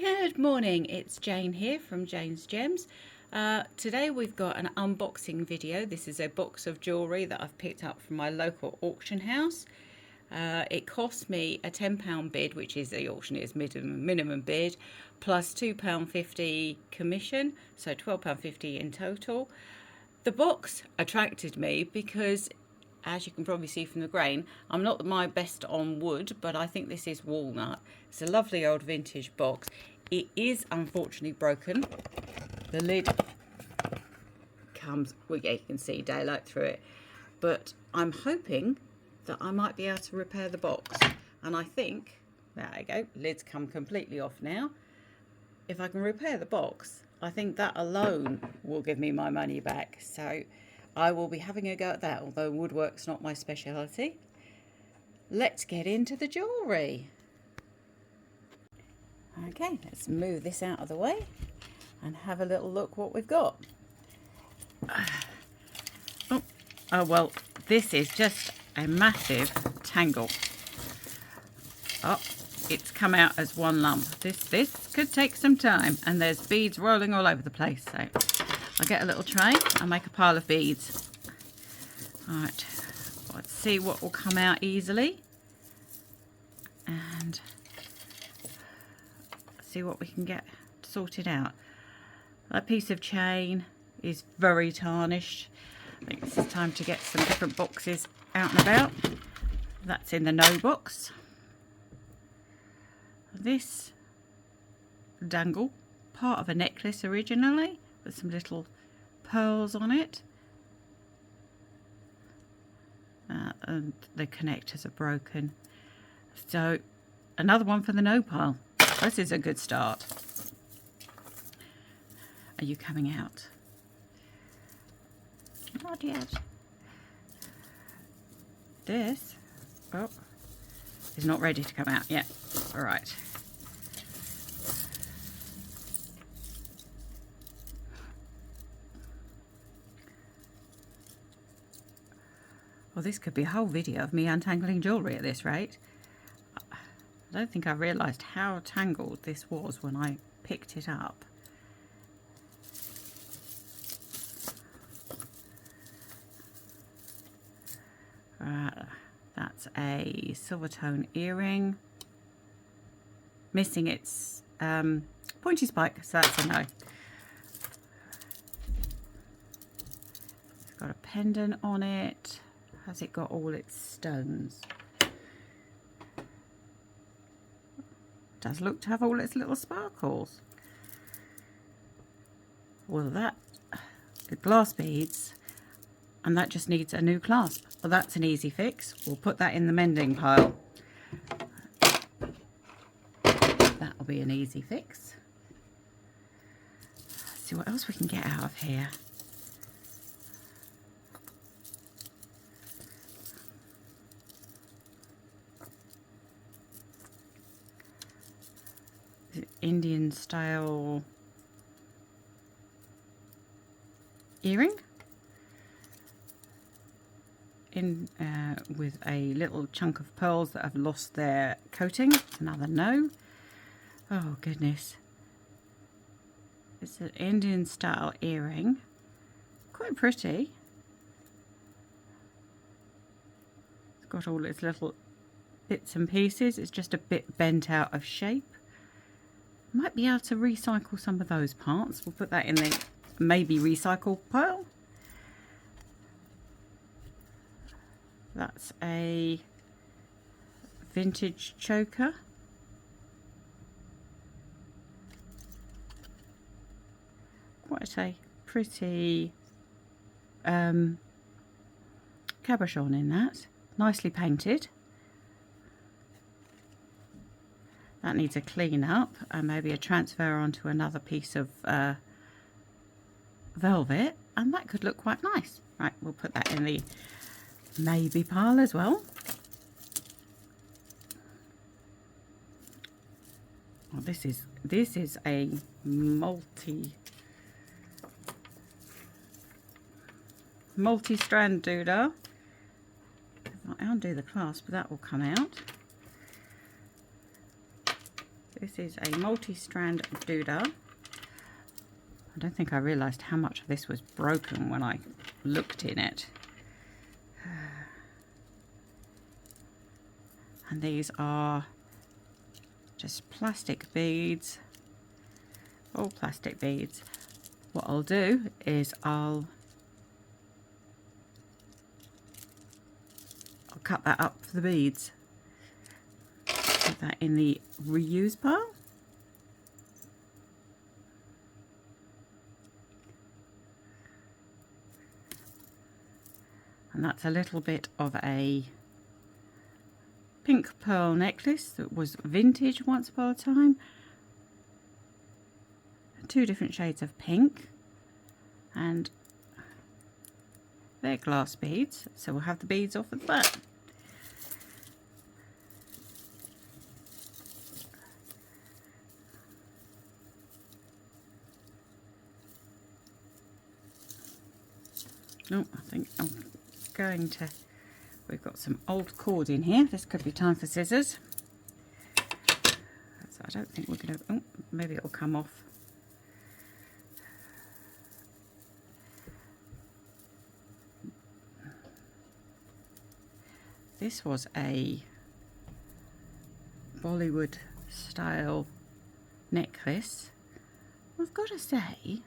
Good morning, it's Jane here from Jane's Gems. Today we've got an unboxing video. This is a box of jewellery that I've picked up from my local auction house. It cost me a £10 bid, which is the auctioneer's minimum bid, plus £2.50 commission, so £12.50 in total. The box attracted me because, as you can probably see from the grain, I'm not my best on wood, but I think this is walnut. It's a lovely old vintage box. It is unfortunately broken. The lid comes, well, yeah, you can see daylight through it, but I'm hoping that I might be able to repair the box. And I think, there you go, lid's come completely off now. If I can repair the box, I think that alone will give me my money back. So I will be having a go at that, although woodwork's not my speciality. Let's get into the jewellery. Okay, let's move this out of the way and have a little look what we've got. Oh well, this is just a massive tangle. Oh, it's come out as one lump. This could take some time, and there's beads rolling all over the place. So I'll get a little tray and make a pile of beads. All right, let's see what will come out easily, and see what we can get sorted out. That piece of chain is very tarnished. I think this is time to get some different boxes out and about. That's in the no box. This dangle, part of a necklace originally, with some little pearls on it. And the connectors are broken. So another one for the no pile. This is a good start. Are you coming out? Not yet. This, oh, is not ready to come out yet. All right. Well, this could be a whole video of me untangling jewellery at this rate. I don't think I realised how tangled this was when I picked it up. That's a silver tone earring. Missing its pointy spike, so that's a no. It's got a pendant on it. Has it got all its stones? Does look to have all its little sparkles. Well, that glass beads, and that just needs a new clasp. Well, that's an easy fix. We'll put that in the mending pile. That'll be an easy fix. Let's see what else we can get out of here. Indian style earring in with a little chunk of pearls that have lost their coating. Another no. Oh goodness, it's an Indian style earring, quite pretty. It's got all its little bits and pieces. It's just a bit bent out of shape. Might be able to recycle some of those parts. We'll put that in the maybe recycle pile. That's a vintage choker. Quite a pretty cabochon in that. Nicely painted. That needs a clean up and maybe a transfer onto another piece of velvet, and that could look quite nice. Right, we'll put that in the maybe pile as well. Well, this is a multi-strand doodah. If I undo the clasp, that will come out. This is a multi-strand doodah. I don't think I realised how much of this was broken when I looked in it. And these are just plastic beads, all plastic beads. What I'll do is I'll cut that up for the beads. Put that in the reuse pile. And that's a little bit of a pink pearl necklace that was vintage once upon a time. 2 different shades of pink, and they're glass beads, so we'll have the beads off of that. Oh, I think I'm going to, we've got some old cord in here. This could be time for scissors. So I don't think we're going to, oh, maybe it'll come off. This was a Bollywood style necklace. I've got to say,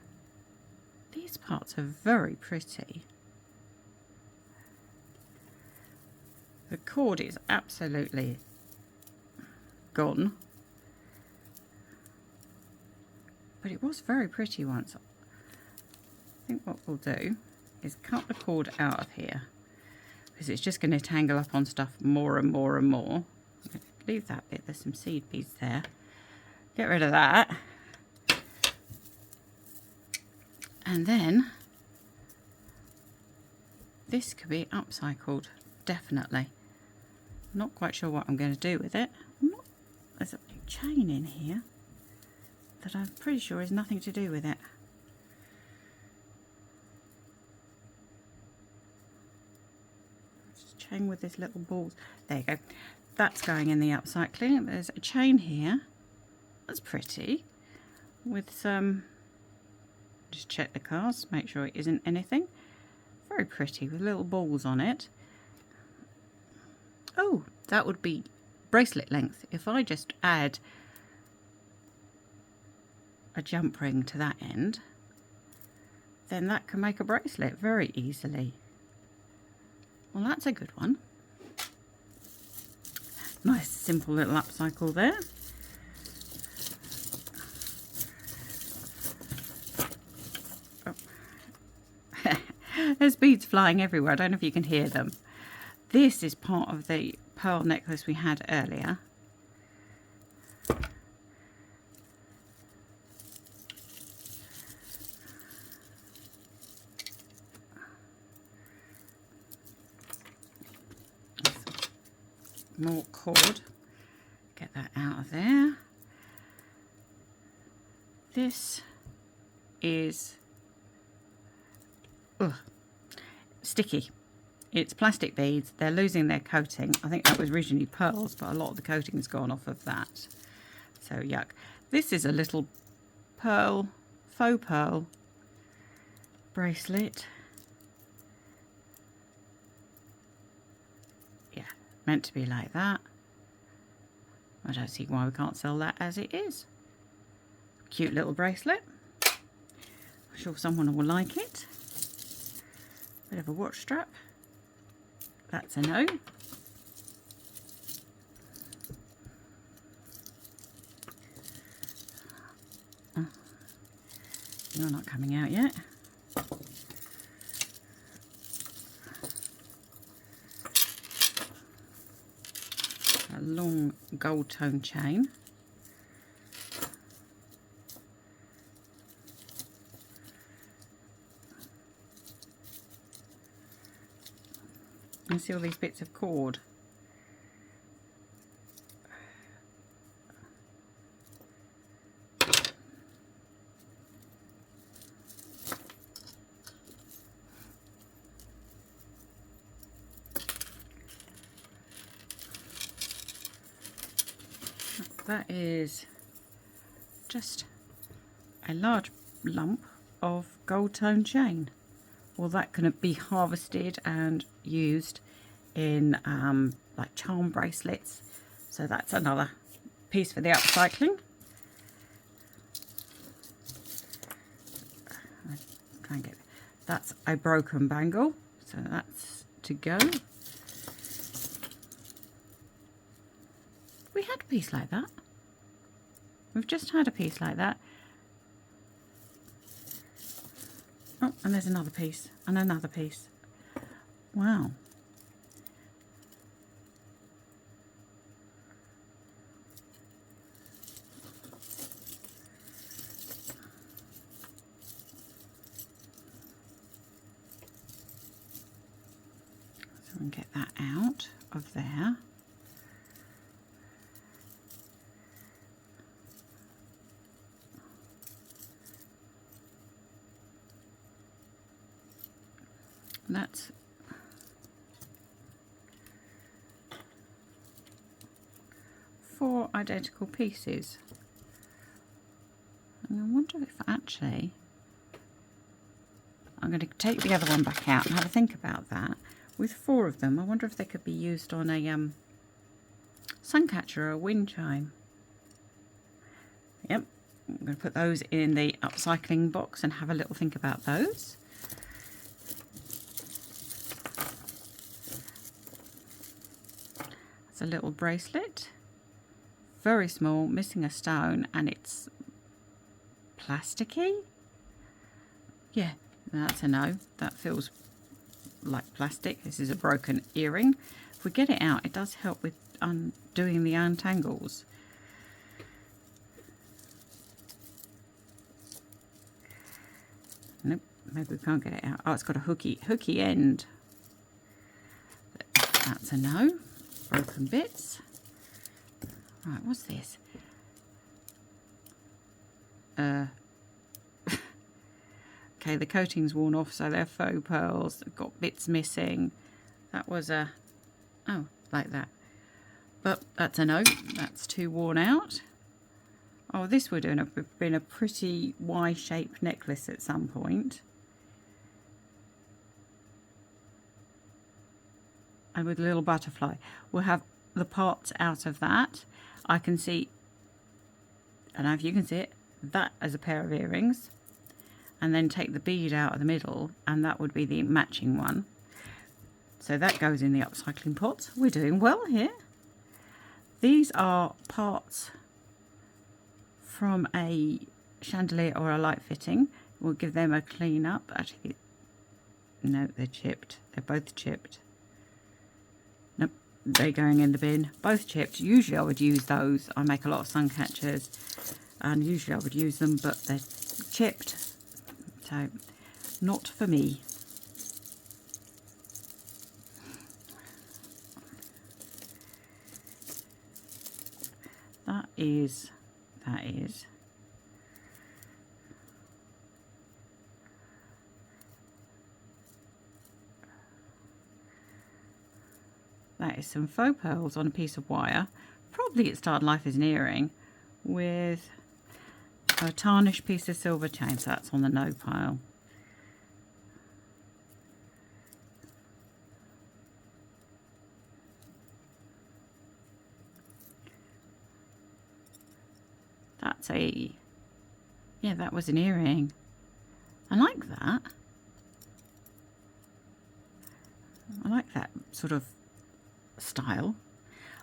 these parts are very pretty. The cord is absolutely gone, but it was very pretty once. I think what we'll do is cut the cord out of here, because it's just going to tangle up on stuff more and more and more. Leave that bit, there's some seed beads there. Get rid of that. And then this could be upcycled, definitely. Not quite sure what I'm going to do with it. There's a big chain in here that I'm pretty sure has nothing to do with it. Just chain with this little balls. There you go. That's going in the upcycling. There's a chain here. That's pretty. With some, just check the cards, make sure it isn't anything. Very pretty with little balls on it. Oh, that would be bracelet length. If I just add a jump ring to that end, then that can make a bracelet very easily. Well, that's a good one. Nice simple little upcycle there. Oh. There's beads flying everywhere. I don't know if you can hear them. This is part of the pearl necklace we had earlier. More cord. Get that out of there. This is sticky. It's plastic beads. They're losing their coating. I think that was originally pearls, but a lot of the coating's gone off of that. So yuck. This is a little pearl, faux pearl bracelet. Yeah, meant to be like that. I don't see why we can't sell that as it is. Cute little bracelet. I'm sure someone will like it. Bit of a watch strap. That's a no. You're not coming out yet. A long gold tone chain. And see all these bits of cord. That is just a large lump of gold tone chain. Well, that can be harvested and used in like charm bracelets. So that's another piece for the upcycling. Try and get, that's a broken bangle, so that's to go. We had a piece like that. We've just had a piece like that. Oh, and there's another piece, and another piece. Wow. So we can get that out of there. That's four identical pieces. And I wonder if actually I'm going to take the other one back out and have a think about that. With four of them, I wonder if they could be used on a sun catcher or a wind chime. Yep, I'm going to put those in the upcycling box and have a little think about those. It's a little bracelet, very small, missing a stone, and it's plasticky. Yeah, that's a no. That feels like plastic. This is a broken earring. If we get it out, it does help with undoing the untangles. Nope, maybe we can't get it out. Oh, it's got a hooky end. That's a no. Broken bits. Right, what's this? Okay, the coating's worn off, so they're faux pearls. They've got bits missing. That was a... oh, like that. But that's a no. That's too worn out. Oh, this would have been a pretty Y-shaped necklace at some point. And with a little butterfly. We'll have the parts out of that. I can see, I don't know if you can see it, that as a pair of earrings. And then take the bead out of the middle, and that would be the matching one. So that goes in the upcycling pot. We're doing well here. These are parts from a chandelier or a light fitting. We'll give them a clean up. Actually, no, they're chipped. They're both chipped. Nope, they're going in the bin. Both chipped. Usually I would use those. I make a lot of sun catchers, and usually I would use them, but they're chipped. So, not for me. That is. That is some faux pearls on a piece of wire. Probably it started life as an earring with a tarnished piece of silver chain, so that's on the no pile. That's a, yeah, that was an earring. I like that. I like that sort of style.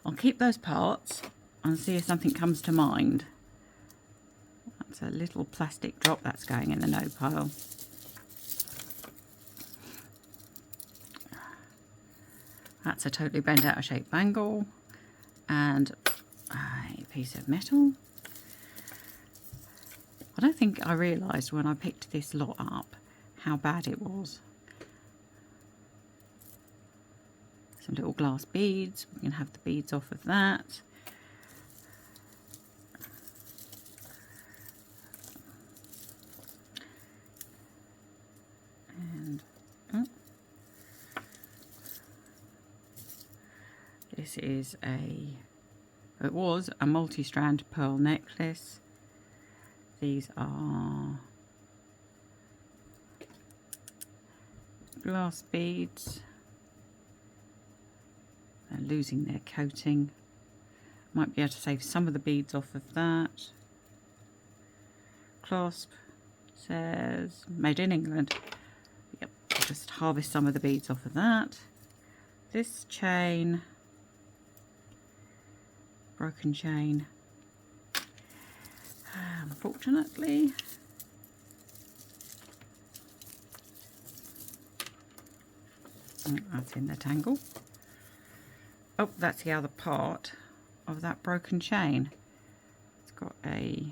I'll keep those parts and see if something comes to mind. That's a little plastic drop that's going in the no pile. That's a totally bent out of shape bangle and a piece of metal. I don't think I realised when I picked this lot up how bad it was. Some little glass beads. We can have the beads off of that. And this is it was a multi-strand pearl necklace. These are glass beads. They're losing their coating. Might be able to save some of the beads off of that. Clasp says made in England. Yep, just harvest some of the beads off of that. This chain, broken chain. Unfortunately, that's in the tangle. Oh, that's the other part of that broken chain. It's got a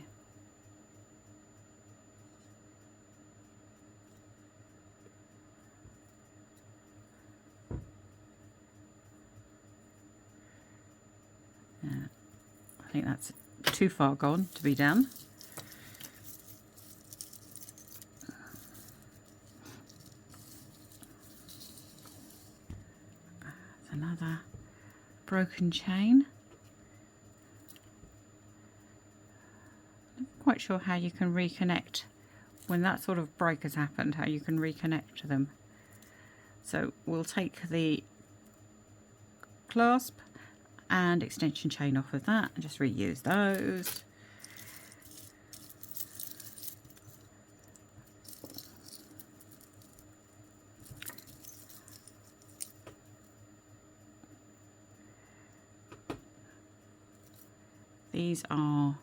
I think that's too far gone to be done. That's another broken chain. I'm not quite sure how you can reconnect when that sort of break has happened, how you can reconnect to them. So we'll take the clasp and extension chain off of that and just reuse those. These are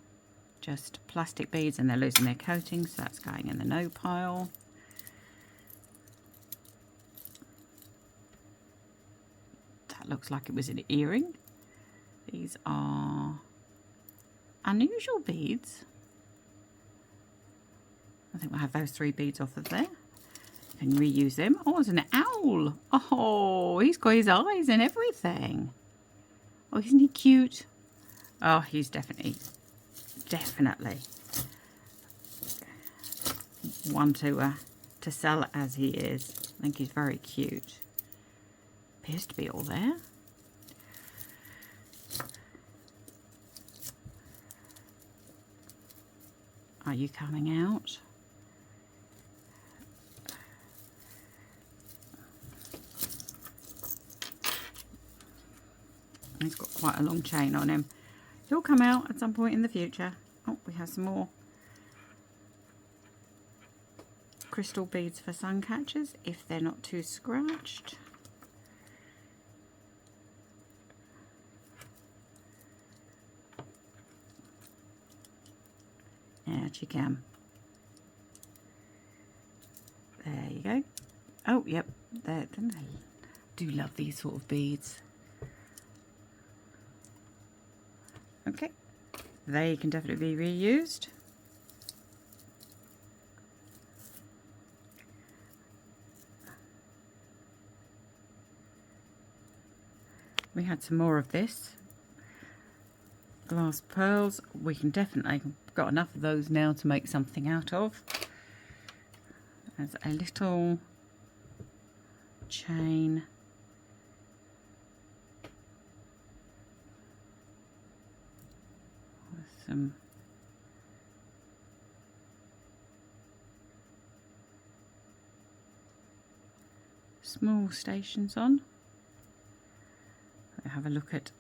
just plastic beads and they're losing their coating, so that's going in the no pile. That looks like it was an earring. These are unusual beads. I think we'll have those 3 beads off of there. Can reuse them. Oh, it's an owl. Oh, he's got his eyes and everything. Oh, isn't he cute? Oh, he's definitely one to sell as he is. I think he's very cute. Appears to be all there. Are you coming out? He's got quite a long chain on him. He'll come out at some point in the future. Oh, we have some more crystal beads for sun catchers if they're not too scratched. Out you come. There you go. Oh, yep. I do love these sort of beads. Okay. They can definitely be reused. We had some more of this. Glass pearls. We can definitely, got enough of those now to make something out of. There's a little chain. With some small stations on. We'll have a look at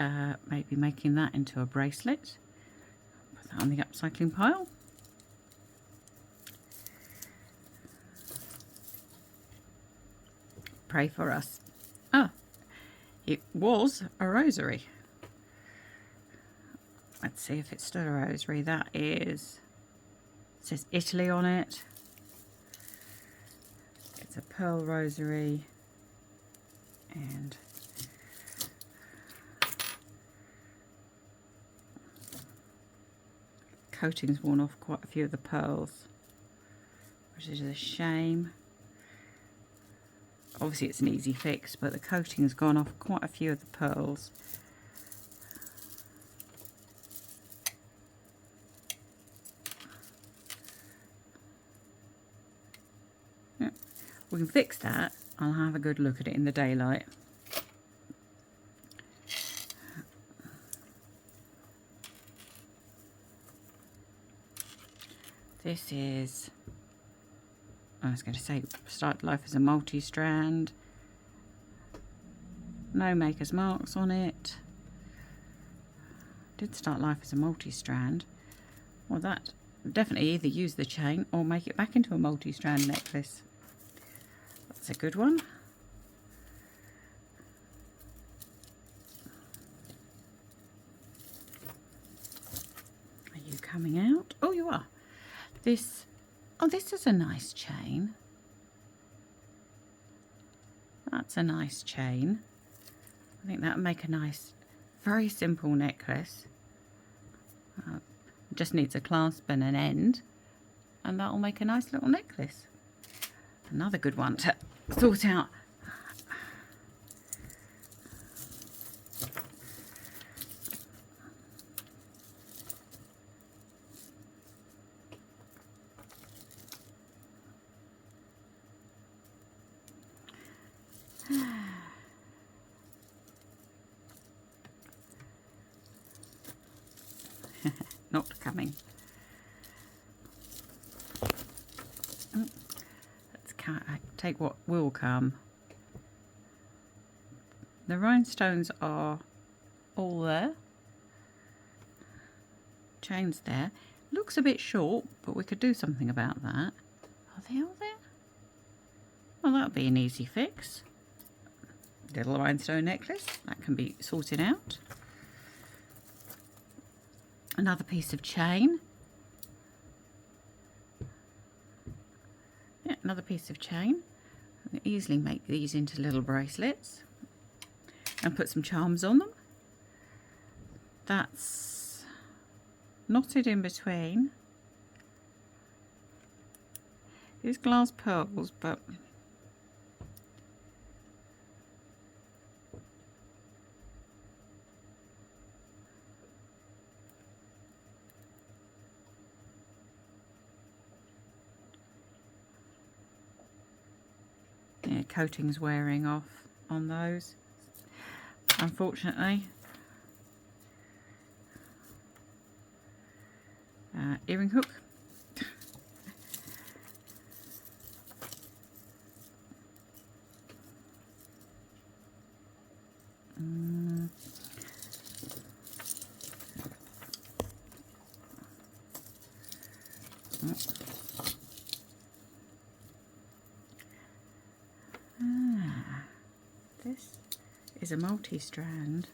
maybe making that into a bracelet. Put that on the upcycling pile. Pray for us. Ah, it was a rosary. Let's see if it's still a rosary. That is, it says Italy on it. It's a pearl rosary. And coating's worn off quite a few of the pearls, which is a shame. Obviously it's an easy fix, but the coating's gone off quite a few of the pearls. Yeah. We can fix that. I'll have a good look at it in the daylight. This is, I was going to say, start life as a multi-strand. No maker's marks on it. Did start life as a multi-strand. Well, that definitely either use the chain or make it back into a multi-strand necklace. That's a good one. Are you coming out? Oh, you are. This, oh, this is a nice chain. That's a nice chain. I think that would make a nice, very simple necklace. Just needs a clasp and an end, and that'll make a nice little necklace. Another good one to sort out. Not coming. Let's take what will come. The rhinestones are all there. Chains there. Looks a bit short, but we could do something about that. Are they all there? Well, that'll be an easy fix. Little rhinestone necklace, that can be sorted out. Another piece of chain. Yeah, another piece of chain. I can easily make these into little bracelets and put some charms on them. That's knotted in between. These glass pearls, but yeah, coating's wearing off on those, unfortunately. Earring hook. This is a multi-strand.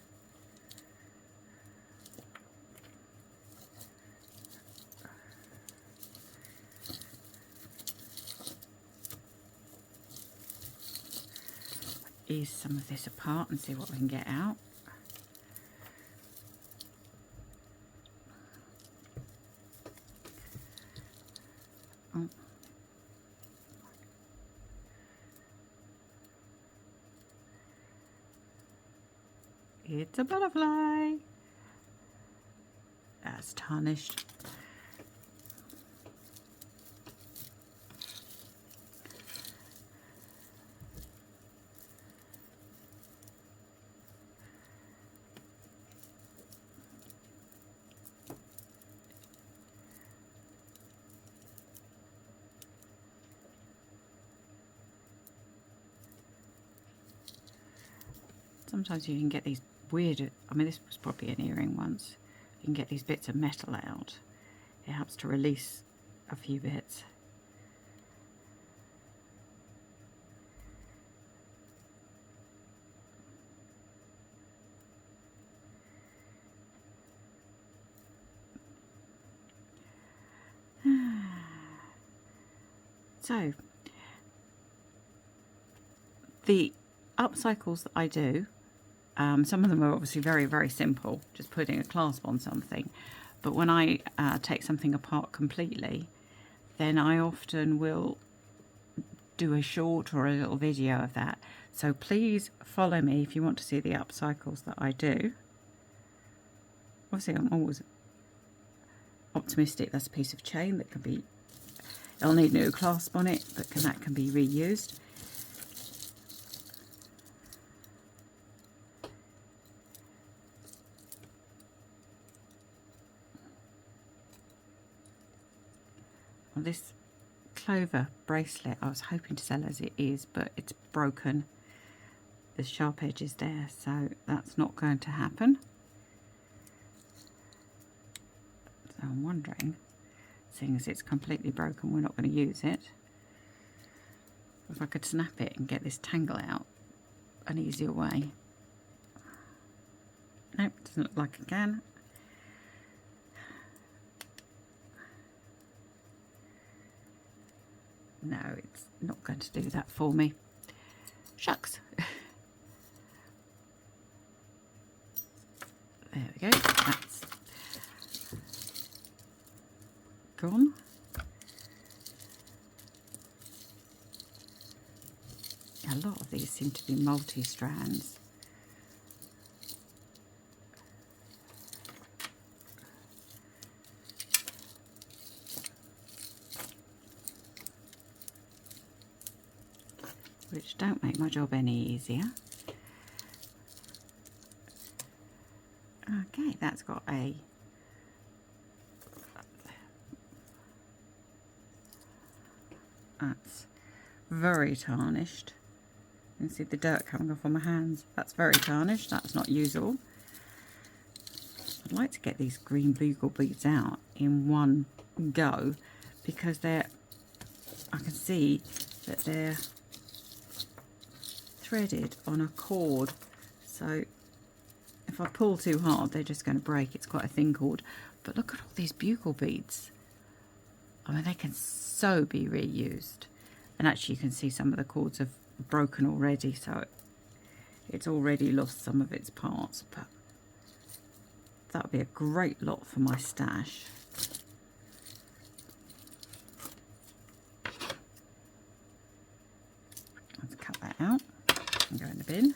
Ease some of this apart and see what we can get out. Oh. It's a butterfly. That's tarnished. Sometimes you can get these weird, I mean this was probably an earring once, you can get these bits of metal out. It helps to release a few bits. So, the upcycles that I do, some of them are obviously very, very simple, just putting a clasp on something. But when I take something apart completely, then I often will do a short or a little video of that. So please follow me if you want to see the upcycles that I do. Obviously, I'm always optimistic. That's a piece of chain that can be, it'll need a new clasp on it, but that can be reused. Well, this clover bracelet I was hoping to sell as it is, but it's broken. The sharp edge is there, so that's not going to happen. So I'm wondering, seeing as it's completely broken, we're not going to use it, if I could snap it and get this tangle out an easier way. Nope, doesn't look like I can. No, it's not going to do that for me. Shucks. There we go, that's gone. A lot of these seem to be multi-strands. Which don't make my job any easier. Okay, that's got a that's very tarnished. You can see the dirt coming off on my hands. That's very tarnished. That's not usable. I'd like to get these green bugle beads out in one go because I can see that they're threaded on a cord. So if I pull too hard, they're just going to break. It's quite a thin cord. But look at all these bugle beads. I mean, they can so be reused. And actually, you can see some of the cords have broken already, so it's already lost some of its parts. But that would be a great lot for my stash. Let's cut that out and go in the bin.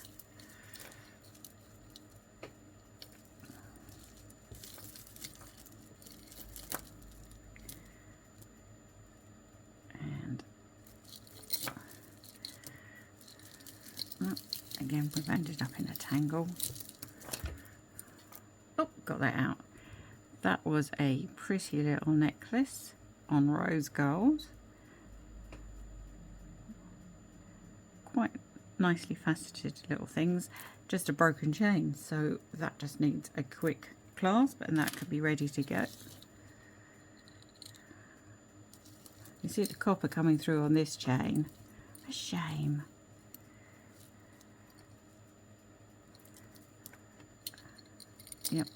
Again, we've ended up in a tangle. Oh, got that out. That was a pretty little necklace on rose gold. Quite nicely faceted little things. Just a broken chain, so that just needs a quick clasp and that could be ready to go. You see the copper coming through on this chain. A shame. Yep,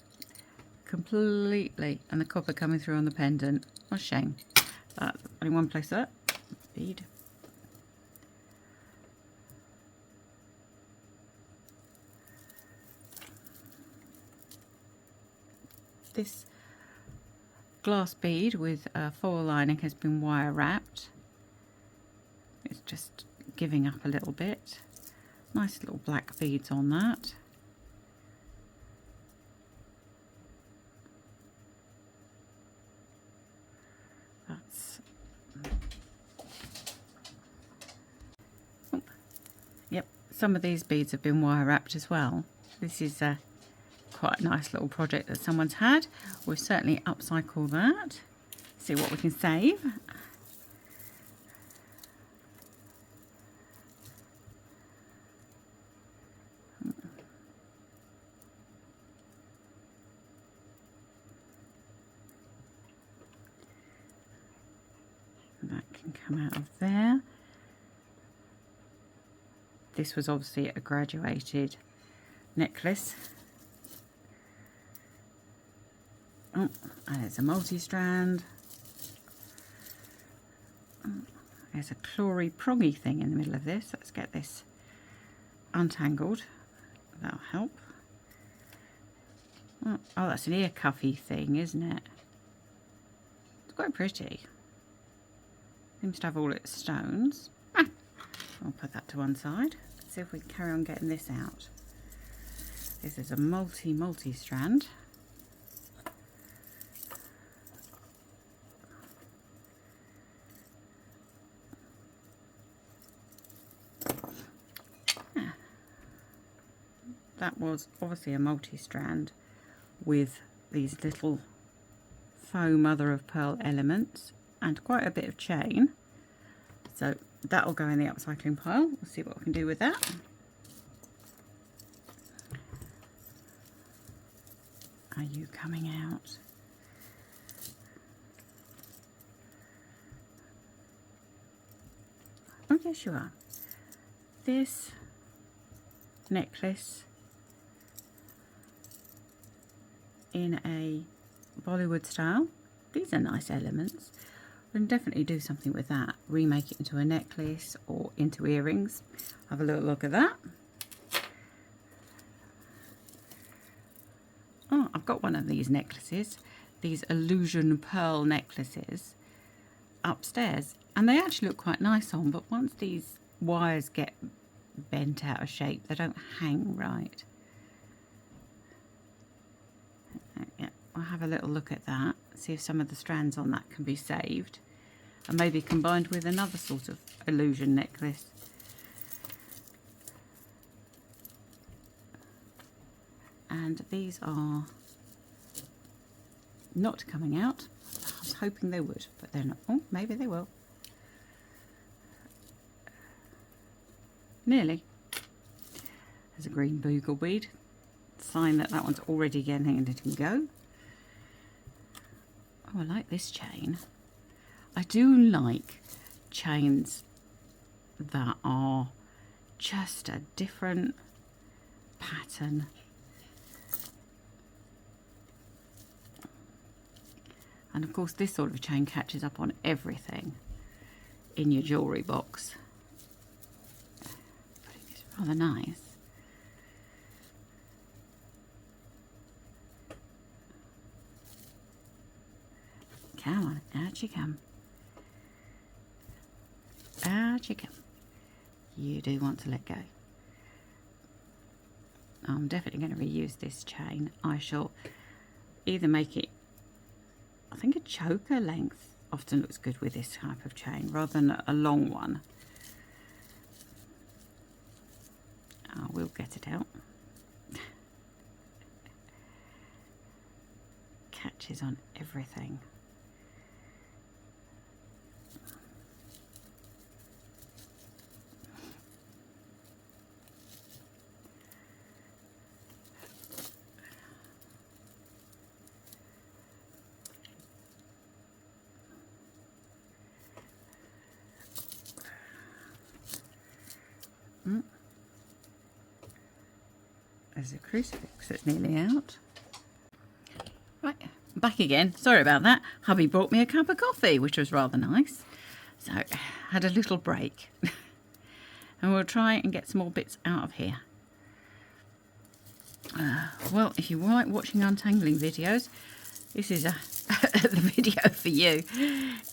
completely, and the copper coming through on the pendant. What a shame. Only one place that bead. This glass bead with foil lining has been wire wrapped. It's just giving up a little bit. Nice little black beads on that. Yep, some of these beads have been wire wrapped as well. This is quite a nice little project that someone's had. We'll certainly upcycle that. See what we can save. That can come out of there. This was obviously a graduated necklace. Oh, and it's a multi-strand. Oh, there's a chlory prongy thing in the middle of this. Let's get this untangled. That'll help. Oh, that's an ear cuffy thing, isn't it? It's quite pretty. Seems to have all its stones. I'll put that to one side. Let's see if we can carry on getting this out. This is a multi-strand. That was obviously a multi-strand with these little faux mother of pearl elements and quite a bit of chain. So that'll go in the upcycling pile. We'll see what we can do with that. Are you coming out? Oh, yes, you are. This necklace in a Bollywood style. These are nice elements. We can definitely do something with that. Remake it into a necklace or into earrings. Have a little look at that. Oh, I've got one of these necklaces, these illusion pearl necklaces, upstairs, and they actually look quite nice on, but once these wires get bent out of shape, they don't hang right. Yeah, I'll have a little look at that, see if some of the strands on that can be saved, and maybe combined with another sort of illusion necklace. And these are not coming out. I was hoping they would, but they're not. Oh, maybe they will. Nearly. There's a green bugleweed. Sign that that one's already getting to go. Oh, I like this chain. I do like chains that are just a different pattern. And of course this sort of chain catches up on everything in your jewellery box. But it is rather nice. Come on, out you come. Out you come. You do want to let go. I'm definitely going to reuse this chain. I shall either make it, I think a choker length often looks good with this type of chain rather than a long one. I will get it out. Catches on everything. There's a crucifix that's nearly out. Right, back again. Sorry about that. Hubby brought me a cup of coffee, which was rather nice. So, had a little break. And we'll try and get some more bits out of here. Well, if you like watching untangling videos, this is the video for you.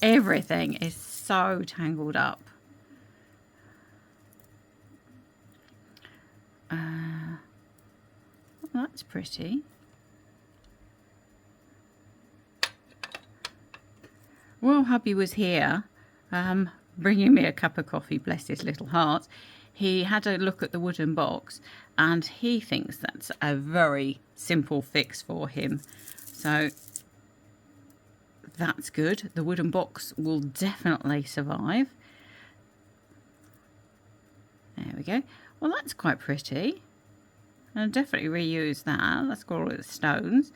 Everything is so tangled up. That's pretty. While hubby was here, bringing me a cup of coffee, bless his little heart, he had a look at the wooden box and he thinks that's a very simple fix for him. So that's good. The wooden box will definitely survive. There we go. Well, that's quite pretty. I'll definitely reuse that. That's got all of the stones.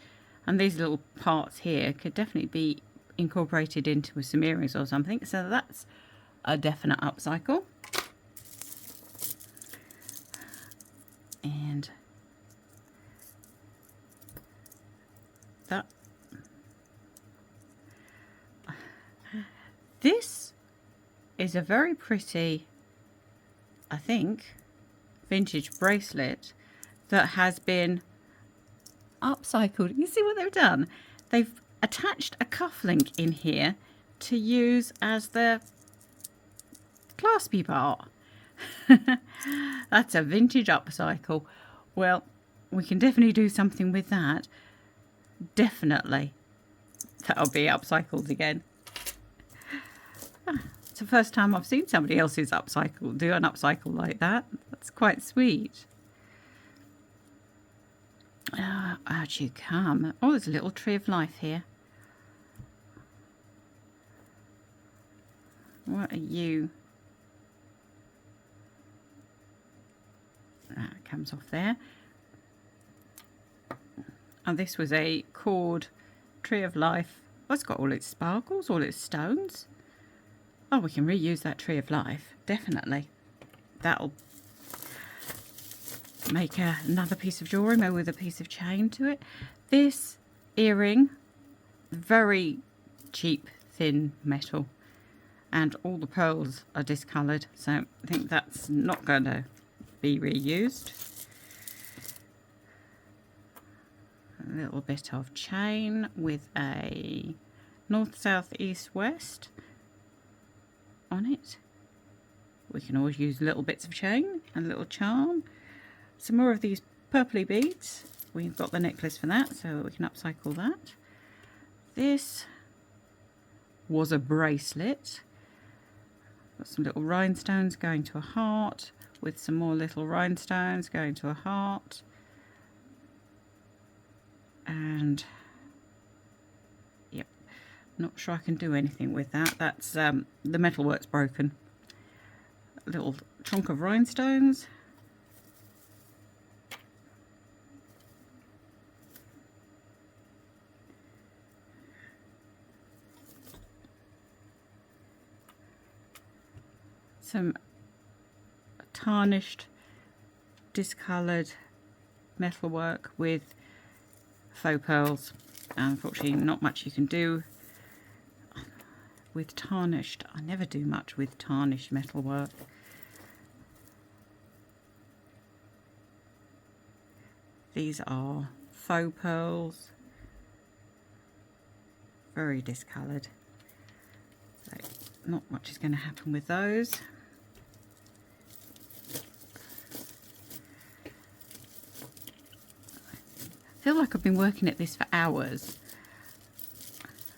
And these little parts here could definitely be incorporated into some earrings or something. So that's a definite upcycle. And that. This is a very pretty, I think, vintage bracelet that has been upcycled. You see what they've done? They've attached a cufflink in here to use as the claspy part. That's a vintage upcycle. Well, we can definitely do something with that. Definitely. That'll be upcycled again. It's the first time I've seen somebody else's upcycle do an upcycle like that. That's quite sweet. Out you come. Oh, there's a little tree of life here. What are you? That comes off there. And this was a cord Tree of Life. Oh, it's got all its sparkles, all its stones. Oh, we can reuse that Tree of Life, definitely. That'll make another piece of jewellery, maybe with a piece of chain to it. This earring, very cheap, thin metal. And all the pearls are discoloured, so I think that's not going to be reused. A little bit of chain with a north, south, east, west on it. We can always use little bits of chain and a little charm. Some more of these purpley beads. We've got the necklace for that, so we can upcycle that. This was a bracelet. Got some little rhinestones going to a heart, with some more little rhinestones going to a heart. And yep, not sure I can do anything with that. That's the metalwork's broken. A little chunk of rhinestones. Some tarnished, discoloured metalwork with faux pearls. Unfortunately, not much you can do with tarnished. I never do much with tarnished metalwork. These are faux pearls, very discoloured. So not much is going to happen with those. I feel like I've been working at this for hours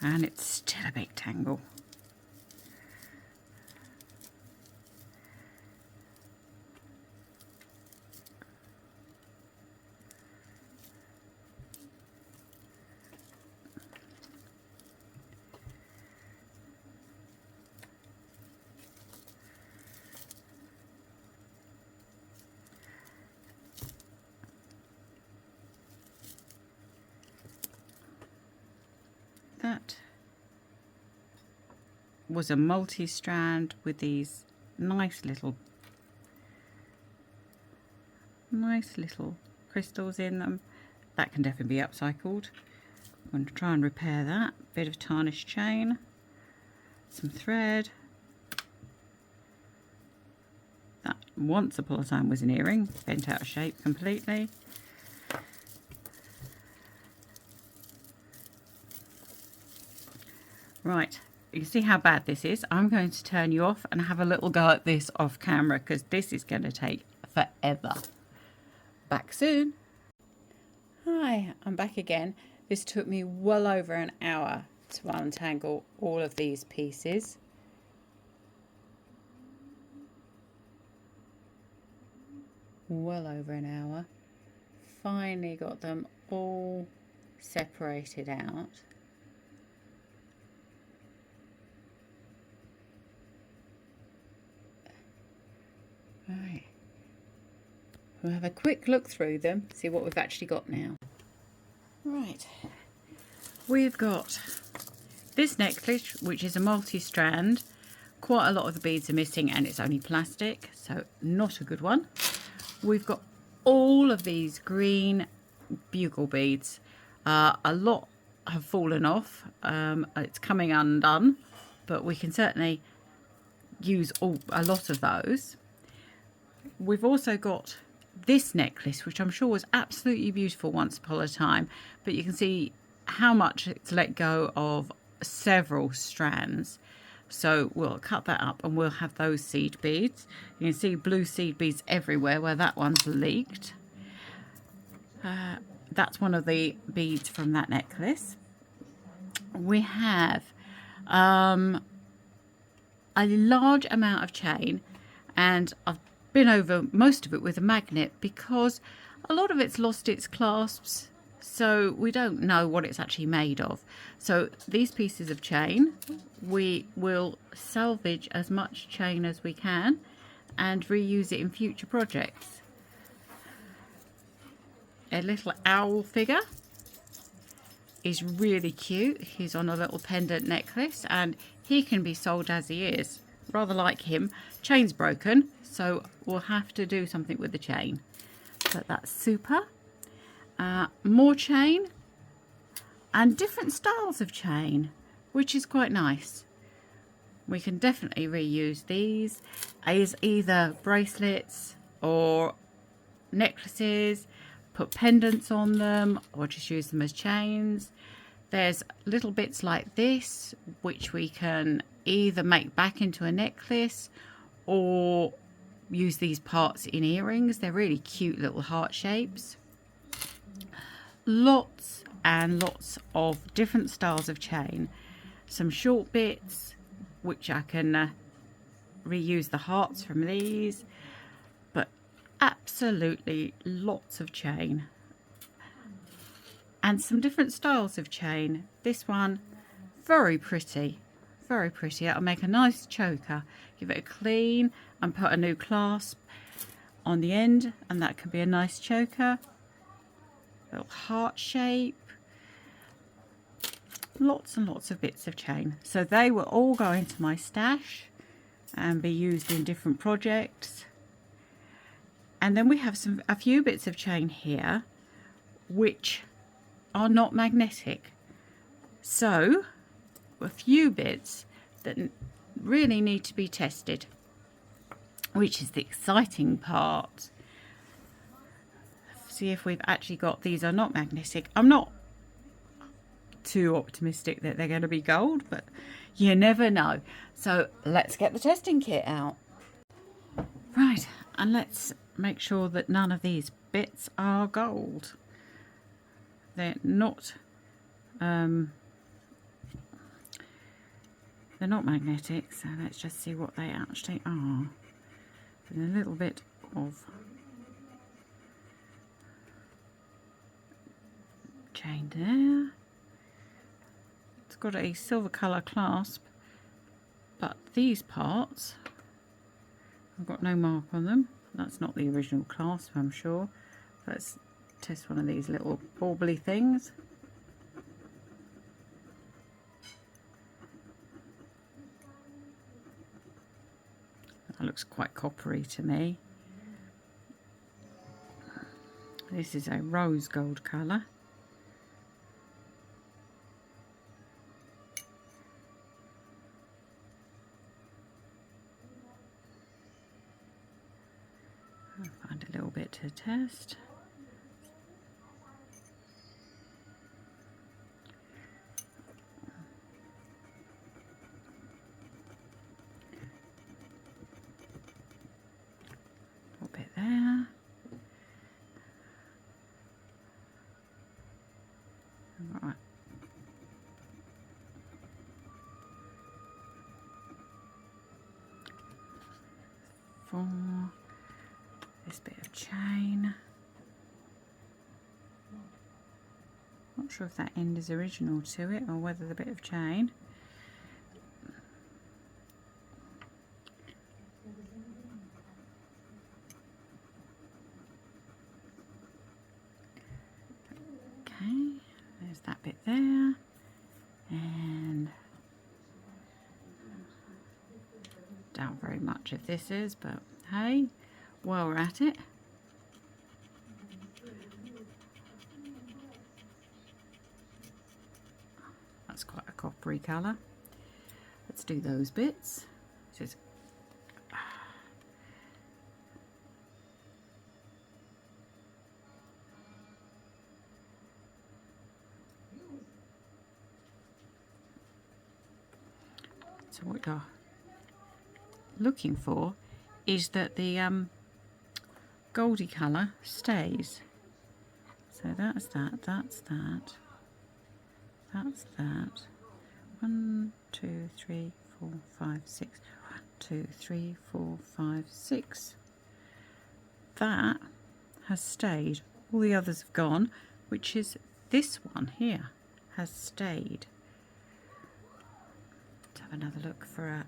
and it's still a big tangle. That was a multi-strand with these nice little crystals in them. That can definitely be upcycled. I'm going to try and repair that. Bit of tarnished chain, some thread. That once upon a time was an earring, bent out of shape completely. Right, you see how bad this is. I'm going to turn you off and have a little go at this off camera because this is going to take forever. Back soon. Hi, I'm back again. This took me well over an hour to untangle all of these pieces. Well over an hour. Finally got them all separated out. Right, we'll have a quick look through them, see what we've actually got now. Right, we've got this necklace, which is a multi-strand. Quite a lot of the beads are missing and it's only plastic, so not a good one. We've got all of these green bugle beads. A lot have fallen off. It's coming undone, but we can certainly use a lot of those. We've also got this necklace, which I'm sure was absolutely beautiful once upon a time, but you can see how much it's let go of several strands. So we'll cut that up and we'll have those seed beads. You can see blue seed beads everywhere where that one's leaked. That's one of the beads from that necklace. We have a large amount of chain, and I've been over most of it with a magnet because a lot of it's lost its clasps, so we don't know what it's actually made of. So these pieces of chain, we will salvage as much chain as we can and reuse it in future projects. A little owl figure is really cute. He's on a little pendant necklace and he can be sold as he is. Rather like him. Chain's broken, so we'll have to do something with the chain. But that's super. More chain and different styles of chain, which is quite nice. We can definitely reuse these as either bracelets or necklaces, put pendants on them, or just use them as chains. There's little bits like this which we can either make back into a necklace or use these parts in earrings. They're really cute little heart shapes. Lots and lots of different styles of chain. Some short bits which I can reuse the hearts from these, but absolutely lots of chain and some different styles of chain. This one, very pretty, very pretty. That'll make a nice choker. Give it a clean and put a new clasp on the end, and that can be a nice choker. Little heart shape. Lots and lots of bits of chain. So they will all go into my stash and be used in different projects. And then we have a few bits of chain here which are not magnetic. So a few bits that really need to be tested, which is the exciting part. See if we've actually got, these are not magnetic. I'm not too optimistic that they're going to be gold, but you never know. So let's get the testing kit out. Right, and let's make sure that none of these bits are gold. They're not magnetic, so let's just see what they actually are. And a little bit of chain there. It's got a silver colour clasp, but these parts I've got no mark on them. That's not the original clasp, I'm sure. Let's test one of these little bauble things. That looks quite coppery to me. This is a rose gold colour. I'll find a little bit to test. A little bit there. Right. For this bit of chain. Not sure if that end is original to it or whether the bit of chain. Okay, there's that bit there. And doubt very much if this is, but hey, while we're at it, that's quite a coppery colour. Let's do those bits. Just so what you're looking for is that the goldy colour stays. So that's that, that's that, that's that. 1, 2, 3, 4, 5, 6. 1, 2, 3, 4, 5, 6. That has stayed. All the others have gone, which is this one here has stayed. Let's have another look for a...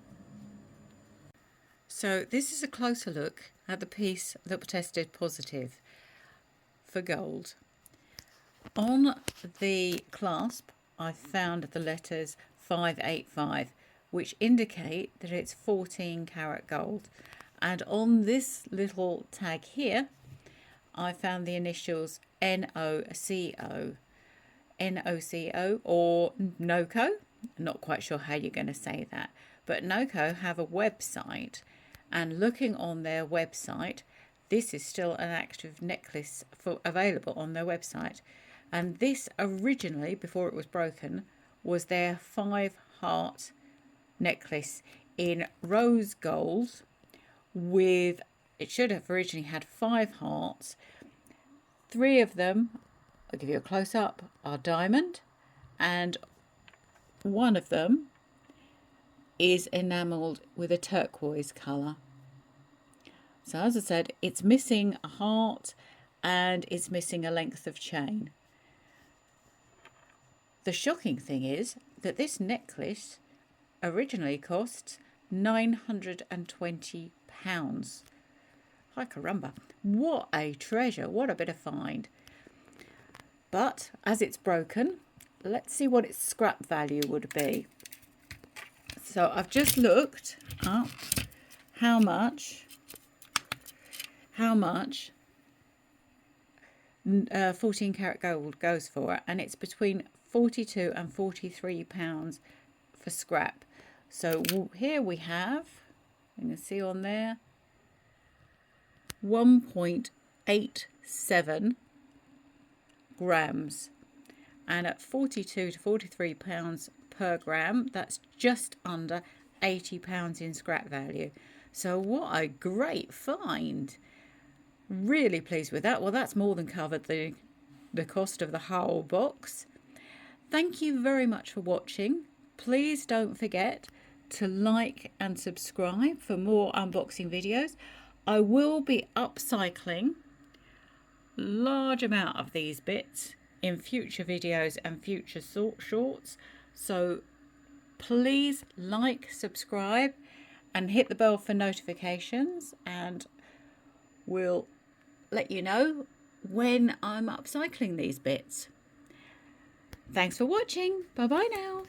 So this is a closer look at the piece that tested positive for gold. On the clasp, I found the letters 585, which indicate that it's 14 karat gold. And on this little tag here, I found the initials NOCO. NOCO or NOCO. Not quite sure how you're going to say that. But NOCO have a website. And looking on their website, this is still an active necklace available on their website. And this originally, before it was broken, was their 5-heart necklace in rose gold with, it should have originally had 5 hearts. 3 of them, I'll give you a close-up, are diamond, and 1 of them is enamelled with a turquoise colour. So as I said, it's missing a heart and it's missing a length of chain. The shocking thing is that this necklace originally cost £920. Hi caramba, what a treasure, what a bit of find. But as it's broken, let's see what its scrap value would be. So I've just looked up how much 14 karat gold goes for, and it's between £42 and £43 for scrap. So here we have, you can see on there, 1.87 grams, and at £42 to £43 per gram, that's just under £80 in scrap value. So what a great find. Really pleased with that. Well, that's more than covered the cost of the whole box. Thank you very much for watching. Please don't forget to like and subscribe for more unboxing videos. I will be upcycling large amount of these bits in future videos and future shorts. So please like, subscribe and hit the bell for notifications, and we'll let you know when I'm upcycling these bits. Thanks for watching. Bye bye now.